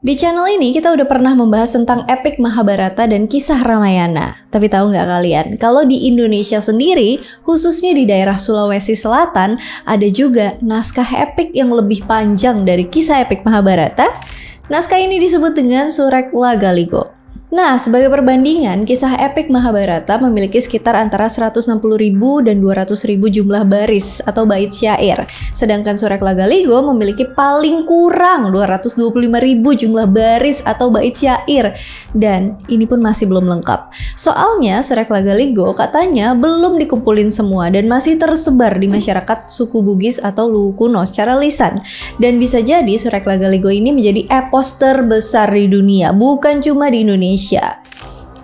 Di channel ini kita udah pernah membahas tentang epik Mahabharata dan kisah Ramayana. Tapi tahu nggak kalian, kalau di Indonesia sendiri, khususnya di daerah Sulawesi Selatan, ada juga naskah epik yang lebih panjang dari kisah epik Mahabharata. Naskah ini disebut dengan Surek Lagaligo. Nah, sebagai perbandingan, kisah epik Mahabharata memiliki sekitar antara 160.000 dan 200.000 jumlah baris atau bait syair. Sedangkan Surek Lagaligo memiliki paling kurang 225.000 jumlah baris atau bait syair. Dan ini pun masih belum lengkap. Soalnya Surek Lagaligo katanya belum dikumpulin semua dan masih tersebar di masyarakat suku Bugis atau Luwu kuno secara lisan. Dan bisa jadi Surek Lagaligo ini menjadi epos terbesar di dunia, bukan cuma di Indonesia.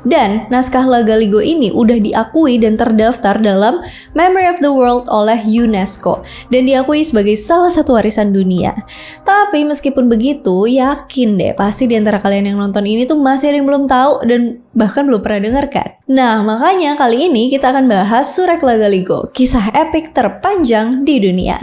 Dan naskah Lagaligo ini udah diakui dan terdaftar dalam Memory of the World oleh UNESCO dan diakui sebagai salah satu warisan dunia. Tapi meskipun begitu, yakin deh pasti di antara kalian yang nonton ini tuh masih ada yang belum tahu dan bahkan belum pernah dengarkan. Nah, makanya kali ini kita akan bahas Surek Lagaligo, kisah epik terpanjang di dunia.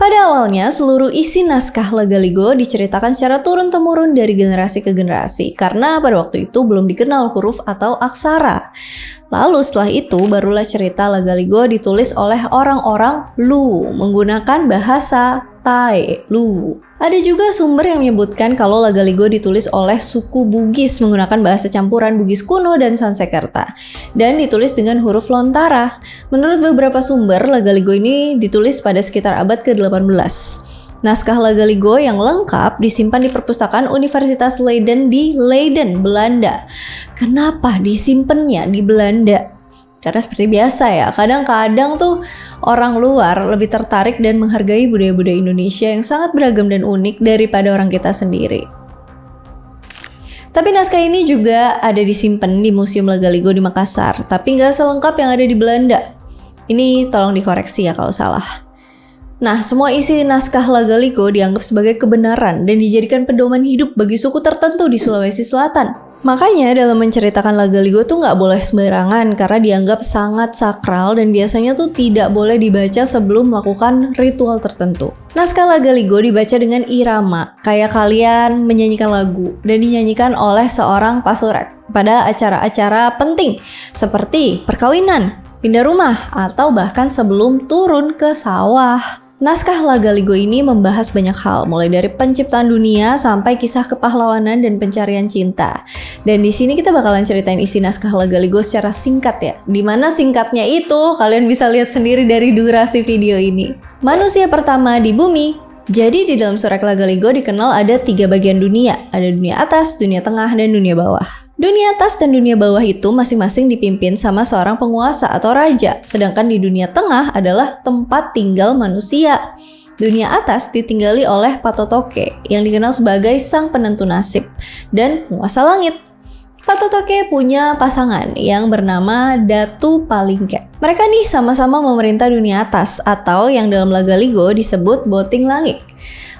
Pada awalnya, seluruh isi naskah Lagaligo diceritakan secara turun-temurun dari generasi ke generasi karena pada waktu itu belum dikenal huruf atau aksara. Lalu setelah itu barulah cerita Lagaligo ditulis oleh orang-orang Luwu menggunakan bahasa Tai Luwu. Ada juga sumber yang menyebutkan kalau Lagaligo ditulis oleh suku Bugis menggunakan bahasa campuran Bugis kuno dan Sansekerta dan ditulis dengan huruf Lontara. Menurut beberapa sumber, Lagaligo ini ditulis pada sekitar abad ke-18. Naskah Lagaligo yang lengkap disimpan di perpustakaan Universitas Leiden di Leiden, Belanda. Kenapa disimpannya di Belanda? Karena seperti biasa ya, kadang-kadang tuh orang luar lebih tertarik dan menghargai budaya-budaya Indonesia yang sangat beragam dan unik daripada orang kita sendiri. Tapi naskah ini juga ada disimpan di Museum Lagaligo di Makassar, tapi nggak selengkap yang ada di Belanda. Ini tolong dikoreksi ya kalau salah. Nah, semua isi naskah Lagaligo dianggap sebagai kebenaran dan dijadikan pedoman hidup bagi suku tertentu di Sulawesi Selatan. Makanya dalam menceritakan Lagaligo tuh nggak boleh sembarangan karena dianggap sangat sakral dan biasanya tuh tidak boleh dibaca sebelum melakukan ritual tertentu. Naskah Lagaligo dibaca dengan irama, kayak kalian menyanyikan lagu dan dinyanyikan oleh seorang pasurek pada acara-acara penting seperti perkawinan, pindah rumah, atau bahkan sebelum turun ke sawah. Naskah Lagaligo ini membahas banyak hal, mulai dari penciptaan dunia sampai kisah kepahlawanan dan pencarian cinta. Dan di sini kita bakalan ceritain isi naskah Lagaligo secara singkat ya. Dimana singkatnya itu kalian bisa lihat sendiri dari durasi video ini. Manusia pertama di bumi. Jadi di dalam Surek Lagaligo dikenal ada 3 bagian dunia. Ada dunia atas, dunia tengah, dan dunia bawah. Dunia atas dan dunia bawah itu masing-masing dipimpin sama seorang penguasa atau raja, sedangkan di dunia tengah adalah tempat tinggal manusia. Dunia atas ditinggali oleh Patotoke yang dikenal sebagai sang penentu nasib dan penguasa langit. Patotoke punya pasangan yang bernama Datu Palingket. Mereka nih sama-sama memerintah dunia atas atau yang dalam Lagaligo disebut Boting Langit.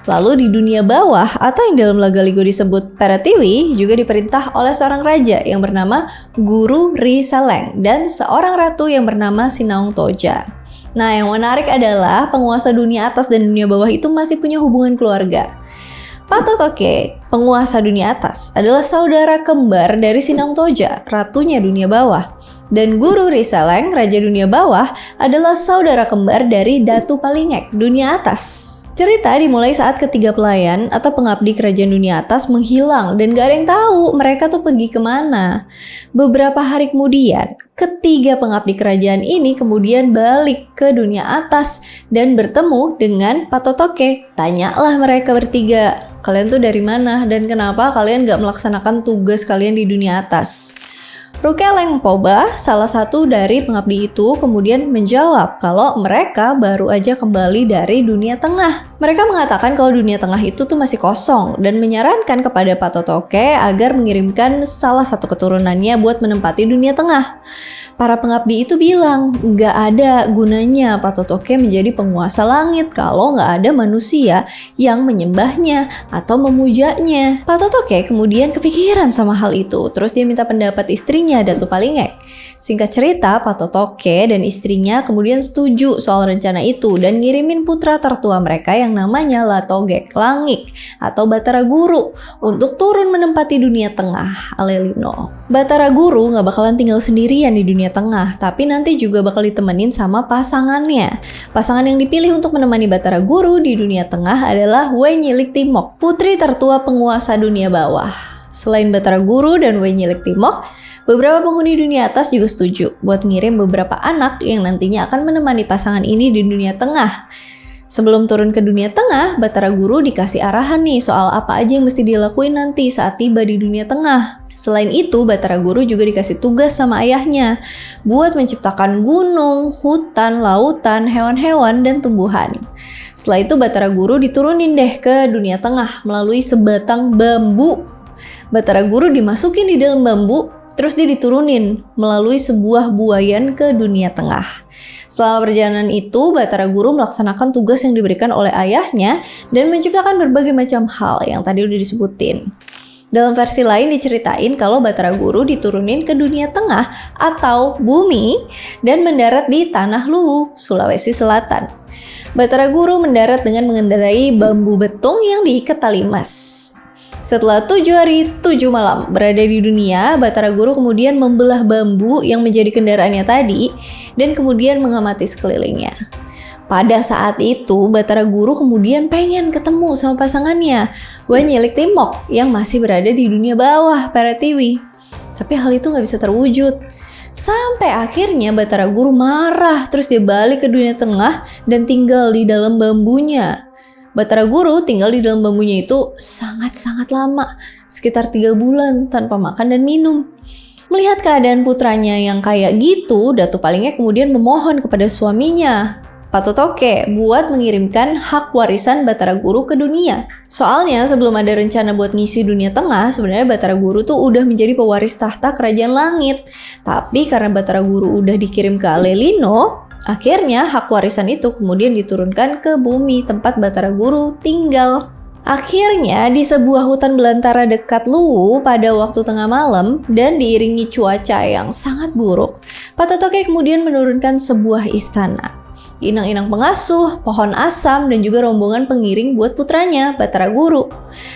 Lalu di dunia bawah atau yang dalam Lagaligo disebut Peratiwi juga diperintah oleh seorang raja yang bernama Guru Risaleng dan seorang ratu yang bernama Sinaung Toja. Nah, yang menarik adalah penguasa dunia atas dan dunia bawah itu masih punya hubungan keluarga. Patotoke, penguasa dunia atas, adalah saudara kembar dari Sinaung Toja, ratunya dunia bawah. Dan Guru Risaleng, raja dunia bawah, adalah saudara kembar dari Datu Palingek, dunia atas. Cerita dimulai saat ketiga pelayan atau pengabdi kerajaan dunia atas menghilang dan gak ada yang tahu mereka tuh pergi kemana. Beberapa hari kemudian, ketiga pengabdi kerajaan ini kemudian balik ke dunia atas dan bertemu dengan Patotoke. Tanyalah mereka bertiga, kalian tuh dari mana dan kenapa kalian gak melaksanakan tugas kalian di dunia atas? Rukeleng Poba, salah satu dari pengabdi itu, kemudian menjawab kalau mereka baru aja kembali dari dunia tengah. Mereka mengatakan kalau dunia tengah itu tuh masih kosong dan menyarankan kepada Patotoke agar mengirimkan salah satu keturunannya buat menempati dunia tengah. Para pengabdi itu bilang, nggak ada gunanya Patotoke menjadi penguasa langit kalau nggak ada manusia yang menyembahnya atau memujanya. Patotoke kemudian kepikiran sama hal itu, terus dia minta pendapat istrinya, Datu Palingek. Singkat cerita, Patotoke dan istrinya kemudian setuju soal rencana itu dan ngirimin putra tertua mereka yang namanya Latogek Langik atau Batara Guru untuk turun menempati dunia tengah, Alelino. Batara Guru nggak bakalan tinggal sendirian di dunia tengah, tapi nanti juga bakal ditemenin sama pasangannya. Pasangan yang dipilih untuk menemani Batara Guru di dunia tengah adalah Wenyilik Timok, putri tertua penguasa dunia bawah. Selain Batara Guru dan Wenyilik Timok, beberapa penghuni dunia atas juga setuju buat ngirim beberapa anak yang nantinya akan menemani pasangan ini di dunia tengah. Sebelum turun ke dunia tengah, Batara Guru dikasih arahan nih soal apa aja yang mesti dilakuin nanti saat tiba di dunia tengah. Selain itu, Batara Guru juga dikasih tugas sama ayahnya buat menciptakan gunung, hutan, lautan, hewan-hewan, dan tumbuhan. Setelah itu Batara Guru diturunin deh ke dunia tengah melalui sebatang bambu. Batara Guru dimasukin di dalam bambu, terus dia diturunin melalui sebuah buayan ke dunia tengah. Selama perjalanan itu, Batara Guru melaksanakan tugas yang diberikan oleh ayahnya dan menciptakan berbagai macam hal yang tadi udah disebutin. Dalam versi lain diceritain kalau Batara Guru diturunin ke dunia tengah atau bumi dan mendarat di Tanah Luwu, Sulawesi Selatan. Batara Guru mendarat dengan mengendarai bambu betung yang diikat tali emas. Setelah 7 hari 7 malam berada di dunia, Batara Guru kemudian membelah bambu yang menjadi kendaraannya tadi dan kemudian mengamati sekelilingnya. Pada saat itu, Batara Guru kemudian pengen ketemu sama pasangannya, Wenyilik Timok, yang masih berada di dunia bawah, Peretiwi. Tapi hal itu nggak bisa terwujud. Sampai akhirnya Batara Guru marah, terus dia balik ke dunia tengah dan tinggal di dalam bambunya. Batara Guru tinggal di dalam bambunya itu sangat-sangat lama, sekitar 3 bulan tanpa makan dan minum. Melihat keadaan putranya yang kayak gitu, Datu Palingek kemudian memohon kepada suaminya, Patotoke, buat mengirimkan hak warisan Batara Guru ke dunia. Soalnya sebelum ada rencana buat ngisi dunia tengah, sebenarnya Batara Guru tuh udah menjadi pewaris tahta kerajaan langit. Tapi karena Batara Guru udah dikirim ke Alelino, akhirnya hak warisan itu kemudian diturunkan ke bumi tempat Batara Guru tinggal. Akhirnya di sebuah hutan belantara dekat Luwu pada waktu tengah malam dan diiringi cuaca yang sangat buruk, Patotoke kemudian menurunkan sebuah istana. Inang-inang pengasuh, pohon asam, dan juga rombongan pengiring buat putranya, Batara Guru.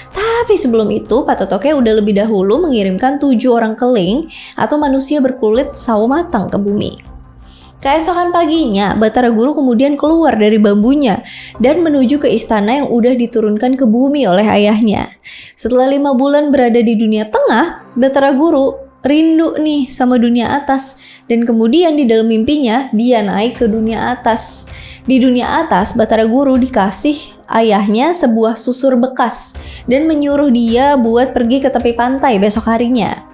Tapi sebelum itu, Patotoke udah lebih dahulu mengirimkan 7 orang keling atau manusia berkulit sawo matang ke bumi. Keesokan paginya, Batara Guru kemudian keluar dari bambunya dan menuju ke istana yang udah diturunkan ke bumi oleh ayahnya. Setelah 5 bulan berada di dunia tengah, Batara Guru rindu nih sama dunia atas dan kemudian di dalam mimpinya dia naik ke dunia atas. Di dunia atas, Batara Guru dikasih ayahnya sebuah susur bekas dan menyuruh dia buat pergi ke tepi pantai besok harinya.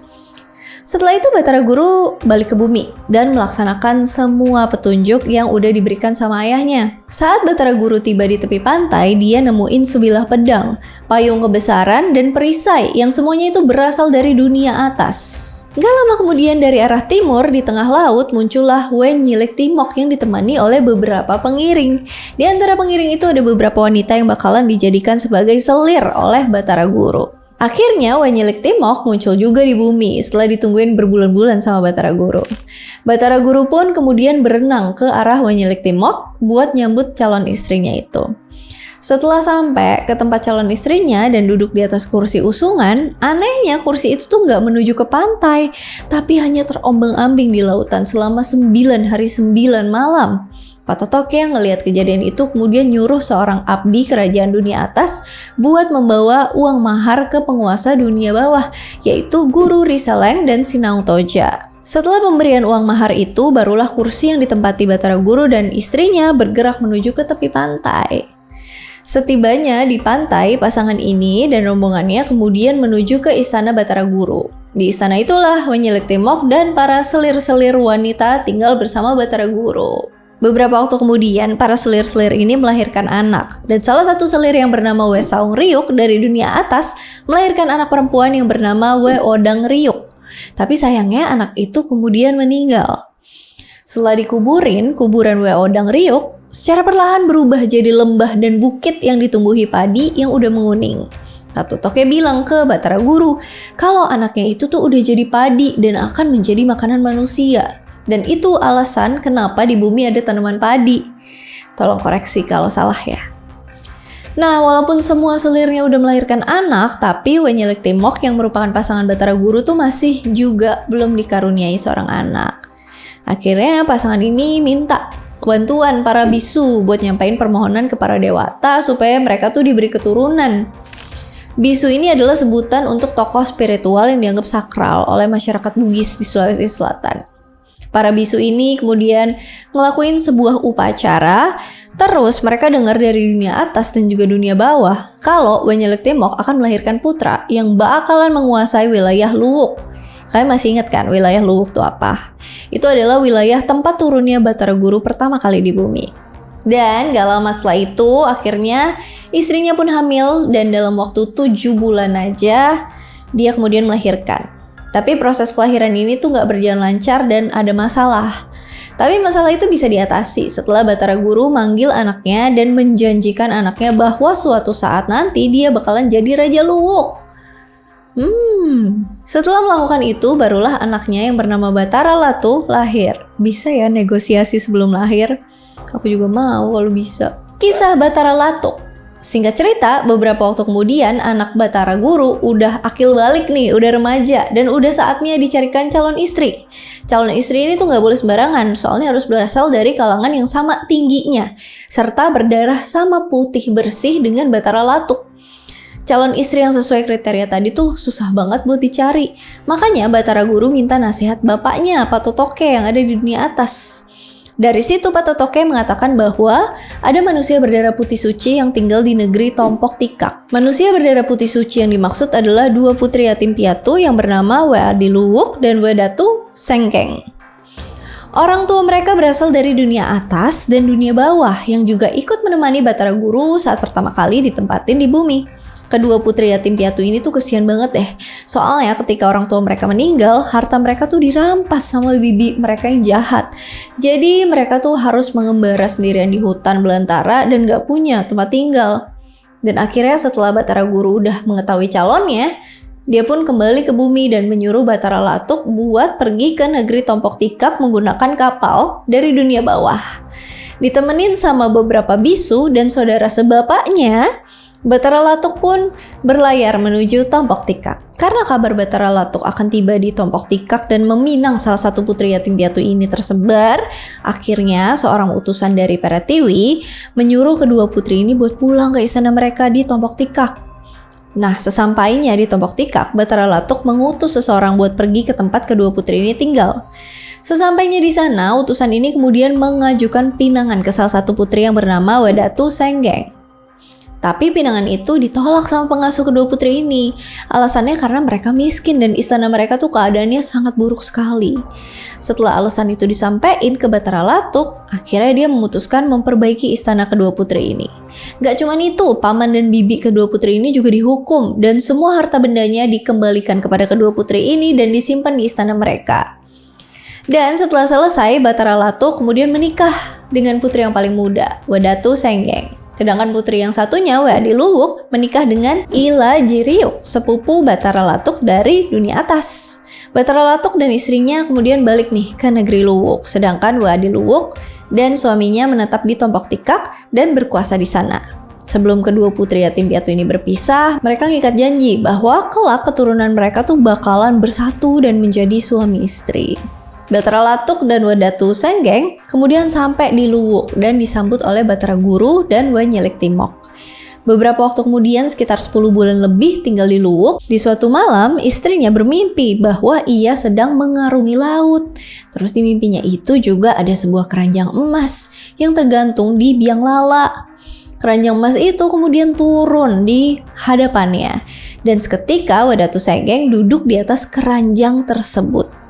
Setelah itu Batara Guru balik ke bumi dan melaksanakan semua petunjuk yang udah diberikan sama ayahnya. Saat Batara Guru tiba di tepi pantai, dia nemuin sebilah pedang, payung kebesaran, dan perisai yang semuanya itu berasal dari dunia atas. Gak lama kemudian dari arah timur di tengah laut muncullah Wenyilik Timok yang ditemani oleh beberapa pengiring. Di antara pengiring itu ada beberapa wanita yang bakalan dijadikan sebagai selir oleh Batara Guru. Akhirnya Wenyilik Timok muncul juga di bumi setelah ditungguin berbulan-bulan sama Batara Guru. Batara Guru pun kemudian berenang ke arah Wenyilik Timok buat nyambut calon istrinya itu. Setelah sampai ke tempat calon istrinya dan duduk di atas kursi usungan, anehnya kursi itu tuh nggak menuju ke pantai, tapi hanya terombang-ambing di lautan selama 9 hari 9 malam. Patotoke yang ngelihat kejadian itu kemudian nyuruh seorang abdi kerajaan dunia atas buat membawa uang mahar ke penguasa dunia bawah, yaitu Guru Risaleng dan Sinaung Toja. Setelah pemberian uang mahar itu, barulah kursi yang ditempati Batara Guru dan istrinya bergerak menuju ke tepi pantai. Setibanya di pantai, pasangan ini dan rombongannya kemudian menuju ke istana Batara Guru. Di istana itulah Wenyilik Timok dan para selir-selir wanita tinggal bersama Batara Guru. Beberapa waktu kemudian, para selir-selir ini melahirkan anak. Dan salah satu selir yang bernama We Saung Ryuk dari dunia atas melahirkan anak perempuan yang bernama We Odang Ryuk. Tapi sayangnya anak itu kemudian meninggal. Setelah dikuburin, kuburan We Odang Ryuk secara perlahan berubah jadi lembah dan bukit yang ditumbuhi padi yang udah menguning. Patotoke bilang ke Batara Guru kalau anaknya itu tuh udah jadi padi dan akan menjadi makanan manusia. Dan itu alasan kenapa di bumi ada tanaman padi. Tolong koreksi kalau salah ya. Nah, walaupun semua selirnya udah melahirkan anak, tapi Wenyelik Timok yang merupakan pasangan Batara Guru tuh masih juga belum dikaruniai seorang anak. Akhirnya pasangan ini minta bantuan para bisu buat nyampain permohonan ke para dewata supaya mereka tuh diberi keturunan. Bisu ini adalah sebutan untuk tokoh spiritual yang dianggap sakral oleh masyarakat Bugis di Sulawesi Selatan. Para bisu ini kemudian ngelakuin sebuah upacara, terus mereka dengar dari dunia atas dan juga dunia bawah kalau Wenyelik Timok akan melahirkan putra yang bakalan menguasai wilayah Luwuk. Kalian masih ingat kan wilayah Luwuk itu apa? Itu adalah wilayah tempat turunnya Batara Guru pertama kali di bumi. Dan gak lama setelah itu akhirnya istrinya pun hamil dan dalam waktu 7 bulan aja dia kemudian melahirkan. Tapi proses kelahiran ini tuh gak berjalan lancar dan ada masalah. Tapi masalah itu bisa diatasi setelah Batara Guru manggil anaknya dan menjanjikan anaknya bahwa suatu saat nanti dia bakalan jadi Raja Luwuk. Setelah melakukan itu barulah anaknya yang bernama Batara Latu lahir. Bisa ya negosiasi sebelum lahir? Aku juga mau kalau bisa. Kisah Batara Latu. Singkat cerita, beberapa waktu kemudian anak Batara Guru udah akil balik nih, udah remaja dan udah saatnya dicarikan calon istri. Calon istri ini tuh gak boleh sembarangan, soalnya harus berasal dari kalangan yang sama tingginya, serta berdarah sama putih bersih dengan Batara Latu. Calon istri yang sesuai kriteria tadi tuh susah banget buat dicari. Makanya Batara Guru minta nasihat bapaknya, Patotoke yang ada di dunia atas. Dari situ Patotoke mengatakan bahwa ada manusia berdarah putih suci yang tinggal di negeri Tompok Tikak. Manusia berdarah putih suci yang dimaksud adalah 2 putri yatim piatu yang bernama We Adi Luwuk dan We Datu Sengkeng. Orang tua mereka berasal dari dunia atas dan dunia bawah yang juga ikut menemani Batara Guru saat pertama kali ditempatin di bumi. Kedua putri yatim piatu ini tuh kesian banget deh. Soalnya ketika orang tua mereka meninggal, harta mereka tuh dirampas sama bibi mereka yang jahat. Jadi mereka tuh harus mengembara sendirian di hutan belantara dan gak punya tempat tinggal. Dan akhirnya setelah Batara Guru udah mengetahui calonnya, dia pun kembali ke bumi dan menyuruh Batara Latuk buat pergi ke negeri Tompok Tikak menggunakan kapal dari dunia bawah. Ditemenin sama beberapa bisu dan saudara sebapaknya, Batara Latuk pun berlayar menuju Tompok Tikak. Karena kabar Batara Latuk akan tiba di Tompok Tikak dan meminang salah satu putri yatim piatu ini tersebar, akhirnya seorang utusan dari Peretiwi menyuruh kedua putri ini buat pulang ke istana mereka di Tompok Tikak. Nah, sesampainya di Tompok Tikak, Batara Latuk mengutus seseorang buat pergi ke tempat kedua putri ini tinggal. Sesampainya di sana, utusan ini kemudian mengajukan pinangan ke salah satu putri yang bernama We Datu Sengkeng. Tapi pinangan itu ditolak sama pengasuh kedua putri ini. Alasannya karena mereka miskin dan istana mereka tuh keadaannya sangat buruk sekali. Setelah alasan itu disampaikan ke Batara Latuk, akhirnya dia memutuskan memperbaiki istana kedua putri ini. Gak cuma itu, paman dan bibi kedua putri ini juga dihukum dan semua harta bendanya dikembalikan kepada kedua putri ini dan disimpan di istana mereka. Dan setelah selesai, Batara Latuk kemudian menikah dengan putri yang paling muda, We Datu Sengkeng. Sedangkan putri yang satunya, We Adi Luwuk, menikah dengan Ila Jiriuk, sepupu Batara Latuk dari dunia atas. Batara Latuk dan istrinya kemudian balik nih ke negeri Luwuk, sedangkan We Adi Luwuk dan suaminya menetap di Tompok Tikak dan berkuasa di sana. Sebelum kedua putri yatim piatu ini berpisah, mereka ngikat janji bahwa kelak keturunan mereka tuh bakalan bersatu dan menjadi suami istri. Batara Latuk dan We Datu Sengkeng kemudian sampai di Luwuk dan disambut oleh Batara Guru dan Wenyelik Timok. Beberapa waktu kemudian, sekitar 10 bulan lebih tinggal di Luwuk, di suatu malam istrinya bermimpi bahwa ia sedang mengarungi laut. Terus di mimpinya itu juga ada sebuah keranjang emas yang tergantung di biang lala. Keranjang emas itu kemudian turun di hadapannya dan seketika We Datu Sengkeng duduk di atas keranjang tersebut.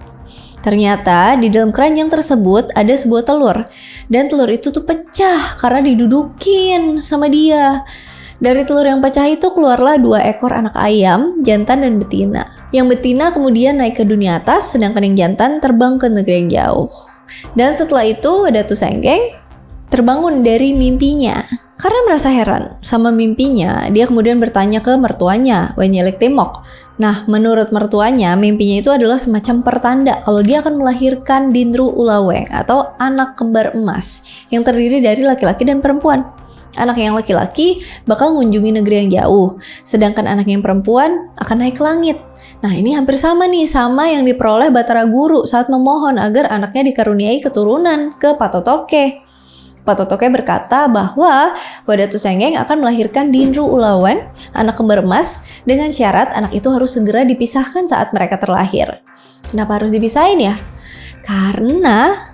Ternyata di dalam keranjang tersebut ada sebuah telur Dan telur itu tuh pecah karena didudukin sama dia. Dari telur yang pecah itu keluarlah 2 ekor anak ayam, jantan dan betina. Yang betina kemudian naik ke dunia atas, sedangkan yang jantan terbang ke negeri yang jauh. Dan setelah itu Datu Senggeng terbangun dari mimpinya. Karena merasa heran sama mimpinya, dia kemudian bertanya ke mertuanya, Wenyelik Timok. Nah, menurut mertuanya, mimpinya itu adalah semacam pertanda kalau dia akan melahirkan Dindru Ulaweng atau anak kembar emas yang terdiri dari laki-laki dan perempuan. Anak yang laki-laki bakal mengunjungi negeri yang jauh, sedangkan anak yang perempuan akan naik ke langit. Nah, ini hampir sama nih sama yang diperoleh Batara Guru saat memohon agar anaknya dikaruniai keturunan ke Patotoke. Patotoke berkata bahwa Wadatu Senggeng akan melahirkan Dindru Ulaweng, anak kembar emas, dengan syarat anak itu harus segera dipisahkan saat mereka terlahir. Kenapa harus dipisahin ya? Karena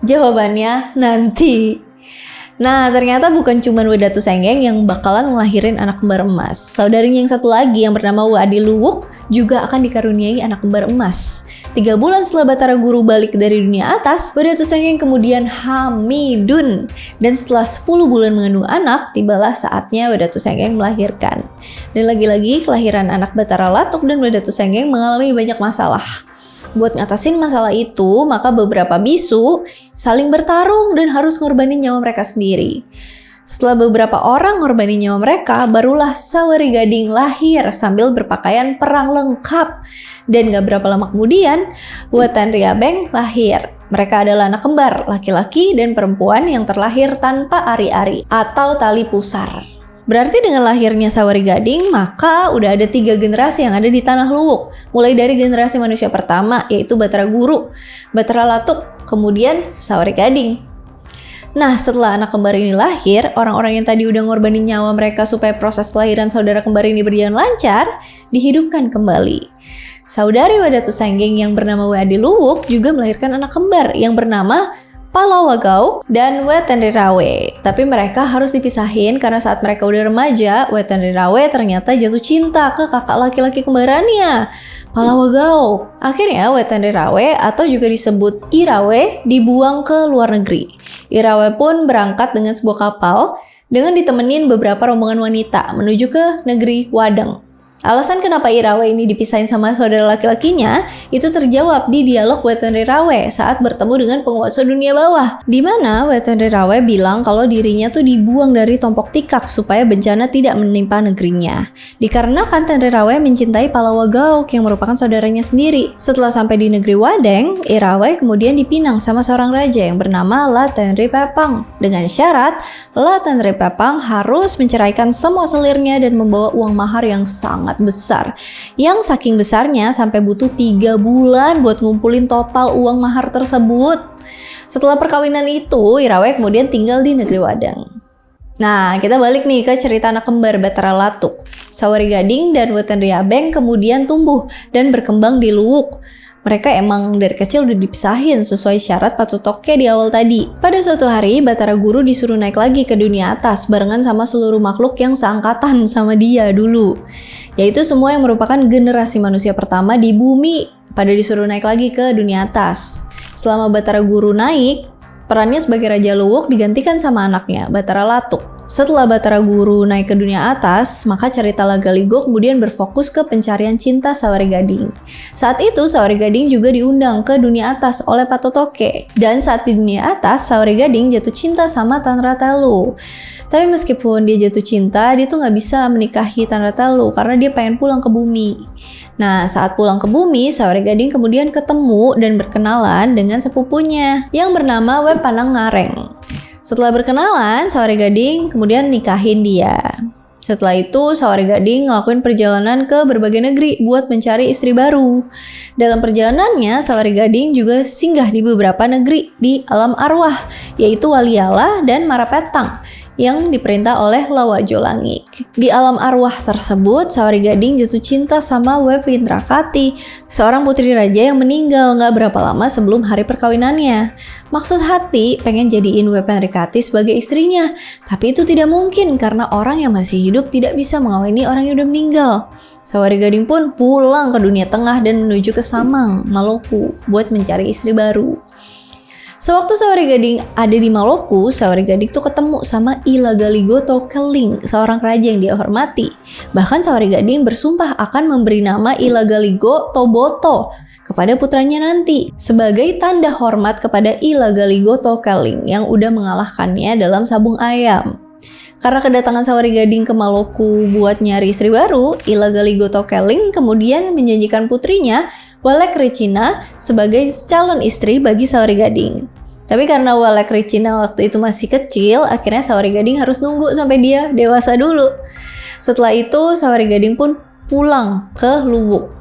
jawabannya nanti. Nah, ternyata bukan cuma Wadatu Senggeng yang bakalan ngelahirin anak kembar emas. Saudarinya yang satu lagi yang bernama Wadi Luwuk juga akan dikaruniai anak kembar emas. 3 bulan setelah Batara Guru balik dari dunia atas, Wadatu Senggeng kemudian hamidun. Dan setelah 10 bulan mengandung anak, tibalah saatnya Wadatu Senggeng melahirkan. Dan lagi-lagi kelahiran anak Batara Latuk dan Wadatu Senggeng mengalami banyak masalah. Buat ngatasin masalah itu, maka beberapa bisu saling bertarung dan harus ngorbanin nyawa mereka sendiri. Setelah beberapa orang ngorbanin nyawa mereka, barulah Sawari Gading lahir sambil berpakaian perang lengkap. Dan gak berapa lama kemudian, Wetan Riabeng lahir. Mereka adalah anak kembar, laki-laki dan perempuan yang terlahir tanpa ari-ari atau tali pusar. Berarti dengan lahirnya Sawari Gading, maka udah ada 3 generasi yang ada di Tanah Luwuk. Mulai dari generasi manusia pertama, yaitu Batara Guru, Batara Latuk, kemudian Sawari Gading. Nah, setelah anak kembar ini lahir, orang-orang yang tadi udah ngorbanin nyawa mereka supaya proses kelahiran saudara kembar ini berjalan lancar, dihidupkan kembali. Saudari Wadatu Senggeng yang bernama Wadi Luwuk juga melahirkan anak kembar yang bernama Palawagauk dan Wetenrirawe. Tapi mereka harus dipisahin karena saat mereka udah remaja, Wetenrirawe ternyata jatuh cinta ke kakak laki-laki kembarannya, Palawagauk. Akhirnya Wetenrirawe atau juga disebut Irawe dibuang ke luar negeri. Irawe pun berangkat dengan sebuah kapal dengan ditemenin beberapa rombongan wanita menuju ke negeri Wadeng. Alasan kenapa Irawe ini dipisahin sama saudara laki-lakinya itu terjawab di dialog Wetenrirawe saat bertemu dengan penguasa dunia bawah, di mana Wetenrirawe bilang kalau dirinya tuh dibuang dari Tompok Tikak supaya bencana tidak menimpa negerinya. Dikarenakan Tenrirawe mencintai Palawagauk yang merupakan saudaranya sendiri. Setelah sampai di negeri Wadeng, Irawe kemudian dipinang sama seorang raja yang bernama La Tenri Pepang dengan syarat La Tenri Pepang harus menceraikan semua selirnya dan membawa uang mahar yang sangat besar, yang saking besarnya sampai butuh 3 bulan buat ngumpulin total uang mahar tersebut. Setelah perkawinan itu, Irawe kemudian tinggal di negeri Wadeng. Nah, kita balik nih ke cerita anak kembar Batara Latuk. Sawari Gading dan Wetenriabeng kemudian tumbuh dan berkembang di Luwuk. Mereka emang dari kecil udah dipisahin sesuai syarat Patotoke di awal tadi. Pada suatu hari, Batara Guru disuruh naik lagi ke dunia atas barengan sama seluruh makhluk yang seangkatan sama dia dulu. Yaitu semua yang merupakan generasi manusia pertama di bumi pada disuruh naik lagi ke dunia atas. Selama Batara Guru naik, perannya sebagai Raja Luwuk digantikan sama anaknya, Batara Latuk. Setelah Batara Guru naik ke dunia atas, maka cerita Lagaligo kemudian berfokus ke pencarian cinta Sawari Gading. Saat itu Sawari Gading juga diundang ke dunia atas oleh Patotoke. Dan saat di dunia atas, Sawari Gading jatuh cinta sama Tanratelu. Tapi meskipun dia jatuh cinta, dia tuh gak bisa menikahi Tanratelu karena dia pengen pulang ke bumi. Nah, saat pulang ke bumi, Sawari Gading kemudian ketemu dan berkenalan dengan sepupunya yang bernama Wepanang Ngareng. Setelah berkenalan, Sawari Gading kemudian nikahin dia. Setelah itu, Sawari Gading ngelakuin perjalanan ke berbagai negeri buat mencari istri baru. Dalam perjalanannya, Sawari Gading juga singgah di beberapa negeri di alam arwah, yaitu Waliala dan Marapetang, yang diperintah oleh Lawajo Langik. Di alam arwah tersebut, Sawari Gading jatuh cinta sama Wepindrakati, seorang putri raja yang meninggal gak berapa lama sebelum hari perkawinannya. Maksud hati pengen jadiin Wepindrakati sebagai istrinya, tapi itu tidak mungkin karena orang yang masih hidup tidak bisa mengawini orang yang udah meninggal. Sawari Gading pun pulang ke dunia tengah dan menuju ke Samang, Maluku, buat mencari istri baru. Sewaktu Sawari Gading ada di Maloku, Sawari Gading tuh ketemu sama Ilagaligo Tokeling, seorang raja yang dia hormati. Bahkan Sawari Gading bersumpah akan memberi nama Ilagaligo Toboto kepada putranya nanti sebagai tanda hormat kepada Ilagaligo Tokeling yang udah mengalahkannya dalam sabung ayam. Karena kedatangan Sawari Gading ke Maloku buat nyari istri baru, Ilagaligo Tokeling kemudian menjanjikan putrinya Walek Ricina sebagai calon istri bagi Sawari Gading. Tapi karena Walek Ricina waktu itu masih kecil, akhirnya Sawari Gading harus nunggu sampai dia dewasa dulu. Setelah itu Sawari Gading pun pulang ke Luwuk.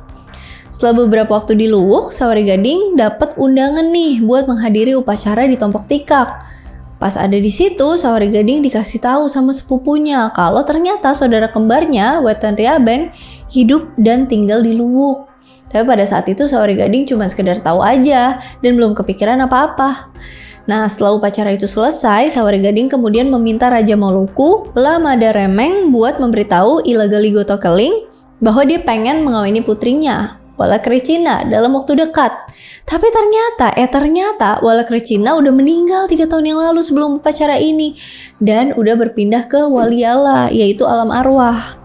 Setelah beberapa waktu di Luwuk, Sawari Gading dapat undangan nih buat menghadiri upacara di Tompok Tikak. Pas ada di situ, Sawari Gading dikasih tahu sama sepupunya kalau ternyata saudara kembarnya, Wetan Riabeng, hidup dan tinggal di Luwuk. Tapi pada saat itu Sawari Gading cuma sekedar tahu aja dan belum kepikiran apa-apa. Nah, setelah upacara itu selesai, Sawari Gading kemudian meminta Raja Maloku, Lamada Remeng, buat memberitahu Ilagaligo Tokeling bahwa dia pengen mengawini putrinya, Walek Ricina, dalam waktu dekat. Tapi ternyata Walek Ricina udah meninggal 3 tahun yang lalu sebelum upacara ini dan udah berpindah ke Waliala, yaitu alam arwah.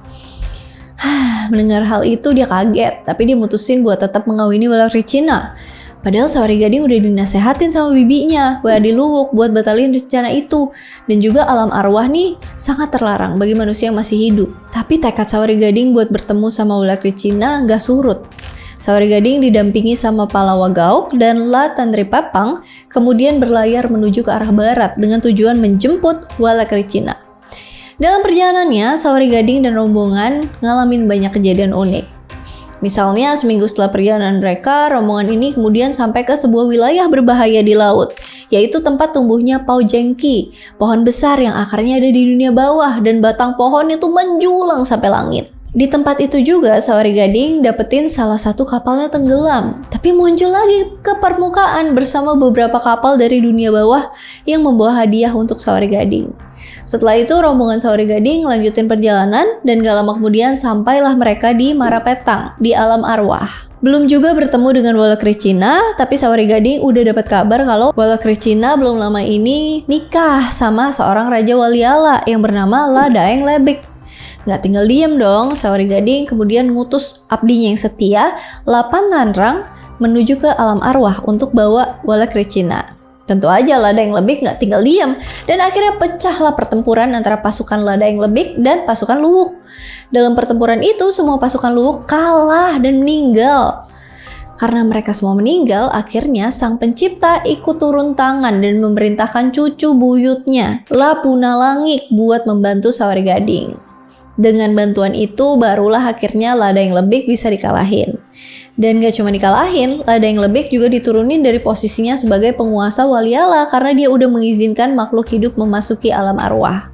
Mendengar hal itu dia kaget, tapi dia mutusin buat tetap mengawini Walek Ricina. Padahal Sawari Gading udah dinasehatin sama bibinya, di Luwuk, buat batalin rencana itu. Dan juga alam arwah nih sangat terlarang bagi manusia yang masih hidup. Tapi tekad Sawari Gading buat bertemu sama Walek Ricina gak surut. Sawari Gading didampingi sama Palawa Gauk dan La Tandri Pepang, kemudian berlayar menuju ke arah barat dengan tujuan menjemput Walek Ricina. Dalam perjalanannya, Sawari Gading dan rombongan ngalamin banyak kejadian unik. Misalnya, seminggu setelah perjalanan mereka, rombongan ini kemudian sampai ke sebuah wilayah berbahaya di laut, yaitu tempat tumbuhnya Pau Jengki, pohon besar yang akarnya ada di dunia bawah dan batang pohon itu menjulang sampai langit. Di tempat itu juga Sawari Gading dapetin salah satu kapalnya tenggelam, tapi muncul lagi ke permukaan bersama beberapa kapal dari dunia bawah yang membawa hadiah untuk Sawari Gading. Setelah itu rombongan Sawari Gading lanjutin perjalanan dan gak lama kemudian sampailah mereka di Marapetang, di alam arwah. Belum juga bertemu dengan Walek Ricina, tapi Sawari Gading udah dapat kabar kalau Walek Ricina belum lama ini nikah sama seorang raja Waliala yang bernama La Daeng Lebek. Nggak tinggal diem dong, Sawari Gading kemudian ngutus abdinya yang setia, Lapan Tanrang, menuju ke alam arwah untuk bawa Walek Ricina. Tentu aja La Daeng Lebek nggak tinggal diem, dan akhirnya pecahlah pertempuran antara pasukan La Daeng Lebek dan pasukan Luwuk. Dalam pertempuran itu, semua pasukan Luwuk kalah dan meninggal. Karena mereka semua meninggal, akhirnya sang pencipta ikut turun tangan dan memerintahkan cucu buyutnya, La Punalangik, buat membantu Sawari Gading. Dengan bantuan itu barulah akhirnya La Daeng Lebek bisa dikalahin. Dan gak cuma dikalahin, La Daeng Lebek juga diturunin dari posisinya sebagai penguasa Waliala karena dia udah mengizinkan makhluk hidup memasuki alam arwah.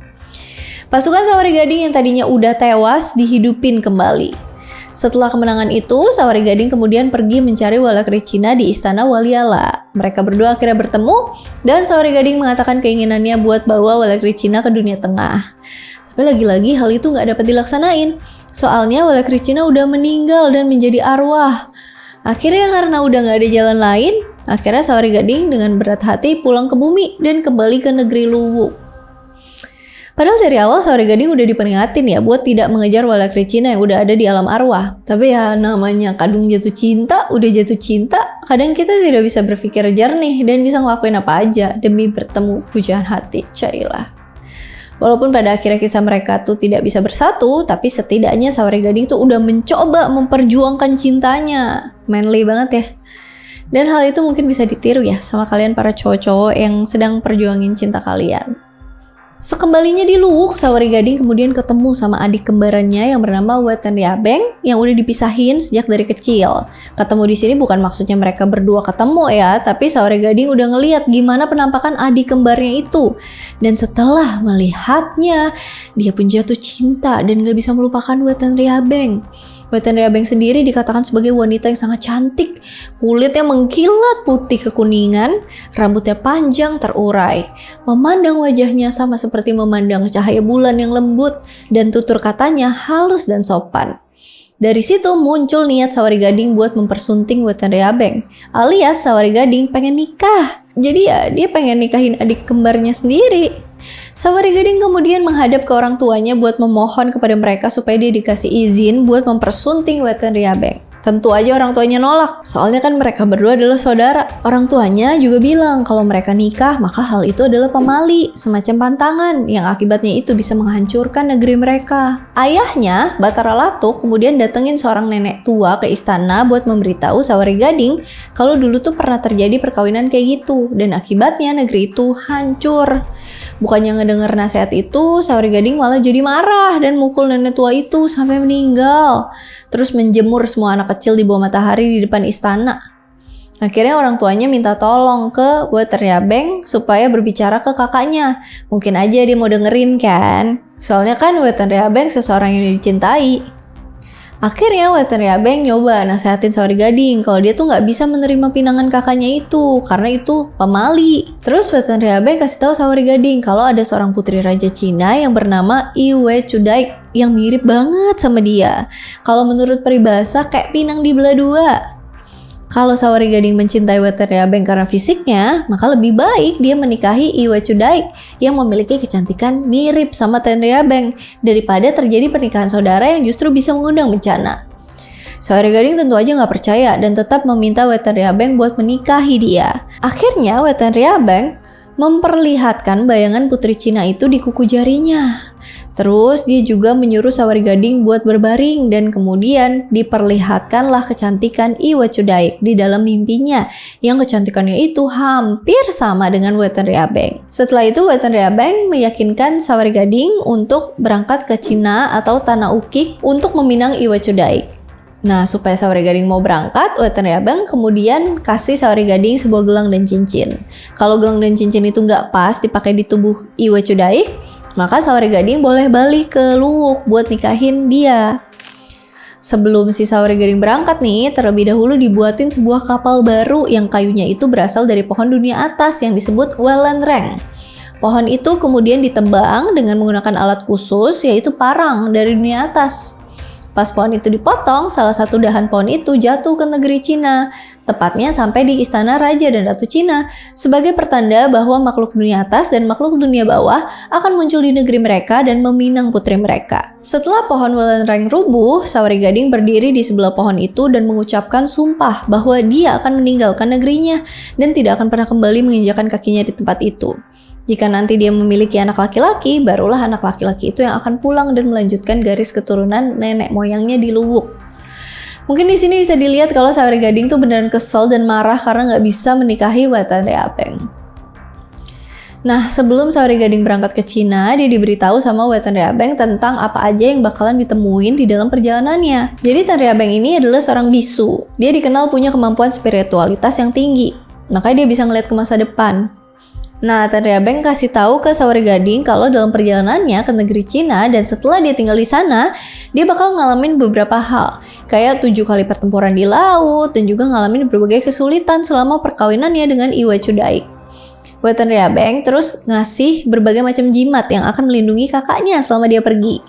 Pasukan Sawari Gading yang tadinya udah tewas dihidupin kembali. Setelah kemenangan itu, Sawari Gading kemudian pergi mencari Walek Ricina di istana Waliala. Mereka berdua akhirnya bertemu dan Sawari Gading mengatakan keinginannya buat bawa Walek Ricina ke dunia tengah. Tapi lagi-lagi hal itu nggak dapat dilaksanain. Soalnya Walek Ricina udah meninggal dan menjadi arwah. Akhirnya karena udah nggak ada jalan lain, akhirnya Sawari Gading dengan berat hati pulang ke bumi dan kembali ke negeri Luwuk. Padahal dari awal Sawari Gading udah diperingatin ya buat tidak mengejar Walek Ricina yang udah ada di alam arwah. Tapi ya namanya kadung jatuh cinta, udah jatuh cinta, kadang kita tidak bisa berpikir jernih dan bisa ngelakuin apa aja demi bertemu pujaan hati. Cailah. Walaupun pada akhirnya kisah mereka tuh tidak bisa bersatu, tapi setidaknya Sawari Gading tuh udah mencoba memperjuangkan cintanya. Manly banget ya. Dan hal itu mungkin bisa ditiru ya sama kalian para cowok-cowok yang sedang perjuangin cinta kalian. Sekembalinya di Luwuk, Sawari Gading kemudian ketemu sama adik kembarannya yang bernama Wetan Riabeng yang udah dipisahin sejak dari kecil. Ketemu di sini bukan maksudnya mereka berdua ketemu ya, tapi Sawari Gading udah ngeliat gimana penampakan adik kembarnya itu. Dan setelah melihatnya, dia pun jatuh cinta dan gak bisa melupakan Wetan Riabeng. Wetan Riabeng sendiri dikatakan sebagai wanita yang sangat cantik, kulitnya mengkilat putih kekuningan, rambutnya panjang terurai. Memandang wajahnya sama seperti memandang cahaya bulan yang lembut, dan tutur katanya halus dan sopan. Dari situ muncul niat Sawari Gading buat mempersunting Wetan Riabeng, alias Sawari Gading pengen nikah. Jadi ya dia pengen nikahin adik kembarnya sendiri. Sawari Gading kemudian menghadap ke orang tuanya buat memohon kepada mereka supaya dia dikasih izin buat mempersunting Wetan Ryabeng. Tentu aja orang tuanya nolak, soalnya kan mereka berdua adalah saudara. Orang tuanya juga bilang kalau mereka nikah maka hal itu adalah pamali, semacam pantangan yang akibatnya itu bisa menghancurkan negeri mereka. Ayahnya, Batara Latuk, kemudian datengin seorang nenek tua ke istana buat memberitahu Sawari Gading kalau dulu tuh pernah terjadi perkawinan kayak gitu dan akibatnya negeri itu hancur. Bukannya ngedenger nasihat itu, Sawari Gading malah jadi marah dan mukul nenek tua itu sampai meninggal. Terus menjemur semua anak kecil di bawah matahari di depan istana. Akhirnya orang tuanya minta tolong ke Wetan Ryabeng supaya berbicara ke kakaknya. Mungkin aja dia mau dengerin kan. Soalnya kan Wetan Ryabeng seseorang yang dicintai. Akhirnya Wetan Ryabeng nyoba nasehatin Sawari Gading kalau dia tuh nggak bisa menerima pinangan kakaknya itu karena itu pamali. Terus Wetan Ryabeng kasih tahu Sawari Gading kalau ada seorang putri raja Cina yang bernama Iwe Chudaik yang mirip banget sama dia. Kalau menurut peribahasa kayak pinang dibelah dua. Kalau Sawari Gading mencintai Wetan Ryabeng karena fisiknya, maka lebih baik dia menikahi Iwe Chudaik yang memiliki kecantikan mirip sama Wetan Ryabeng daripada terjadi pernikahan saudara yang justru bisa mengundang bencana. Sawari Gading tentu aja nggak percaya dan tetap meminta Wetan Ryabeng buat menikahi dia. Akhirnya Wetan Ryabeng memperlihatkan bayangan putri Cina itu di kuku jarinya. Terus dia juga menyuruh Sawari Gading buat berbaring dan kemudian diperlihatkanlah kecantikan Iwe Chudaik di dalam mimpinya yang kecantikannya itu hampir sama dengan Wetan Ryabeng. Setelah itu Wetan Ryabeng meyakinkan Sawari Gading untuk berangkat ke Cina atau Tanah Ukik untuk meminang Iwe Chudaik. Nah, supaya Sawari Gading mau berangkat, Wetan Ryabeng kemudian kasih Sawari Gading sebuah gelang dan cincin. Kalau gelang dan cincin itu nggak pas dipakai di tubuh Iwe Chudaik, maka Sawari Gading boleh balik ke Luwuk buat nikahin dia. Sebelum si Sawari Gading berangkat nih, terlebih dahulu dibuatin sebuah kapal baru yang kayunya itu berasal dari pohon dunia atas yang disebut Wellenreng. Pohon itu kemudian ditebang dengan menggunakan alat khusus yaitu parang dari dunia atas. Pas pohon itu dipotong, salah satu dahan pohon itu jatuh ke negeri Cina, tepatnya sampai di istana Raja dan Ratu Cina, sebagai pertanda bahwa makhluk dunia atas dan makhluk dunia bawah akan muncul di negeri mereka dan meminang putri mereka. Setelah pohon Wellenreng rubuh, Sawari Gading berdiri di sebelah pohon itu dan mengucapkan sumpah bahwa dia akan meninggalkan negerinya dan tidak akan pernah kembali menginjakan kakinya di tempat itu. Jika nanti dia memiliki anak laki-laki, barulah anak laki-laki itu yang akan pulang dan melanjutkan garis keturunan nenek moyangnya di Luwuk. Mungkin di sini bisa dilihat kalau Sawari Gading tuh beneran kesel dan marah karena nggak bisa menikahi Wetan Ryabeng. Nah, sebelum Sawari Gading berangkat ke Cina, dia diberitahu sama Wetan Ryabeng tentang apa aja yang bakalan ditemuin di dalam perjalanannya. Jadi Wetan Ryabeng ini adalah seorang bisu. Dia dikenal punya kemampuan spiritualitas yang tinggi, makanya dia bisa ngeliat ke masa depan. Nah, Wetan Ryabeng kasih tahu ke Sawari Gading kalau dalam perjalanannya ke negeri Cina dan setelah dia tinggal di sana, dia bakal ngalamin beberapa hal, kayak 7 kali pertempuran di laut dan juga ngalamin berbagai kesulitan selama perkawinannya dengan Iwe Chudaik. Wetan Ryabeng terus ngasih berbagai macam jimat yang akan melindungi kakaknya selama dia pergi.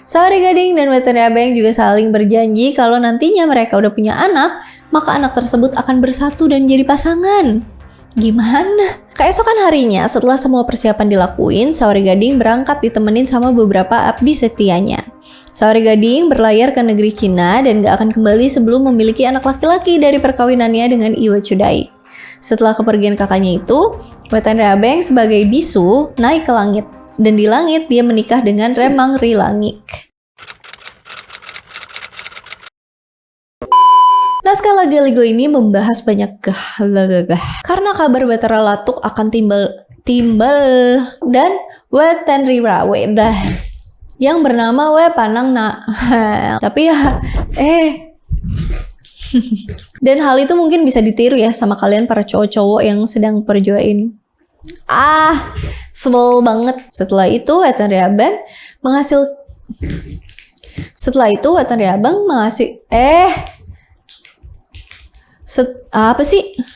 Sawari Gading dan Wetan Ryabeng juga saling berjanji kalau nantinya mereka udah punya anak, maka anak tersebut akan bersatu dan menjadi pasangan. Gimana? Keesokan harinya, setelah semua persiapan dilakuin, Sawari Gading berangkat ditemenin sama beberapa abdi setianya. Sawari Gading berlayar ke negeri Cina dan gak akan kembali sebelum memiliki anak laki-laki dari perkawinannya dengan Iwe Chudaik. Setelah kepergian kakaknya itu, Wetan Ryabeng sebagai bisu naik ke langit. Dan di langit dia menikah dengan Remang Rilangik. Naskah Lagaligo ini membahas banyak karena kabar Batara Latuk akan timbal dan Wetan Ryabeng yang bernama We Panang Na. Tapi ya dan hal itu mungkin bisa ditiru ya sama kalian para cowok-cowok yang sedang perjuain. Sebel banget. Setelah itu Wetan Ryabeng apa sih?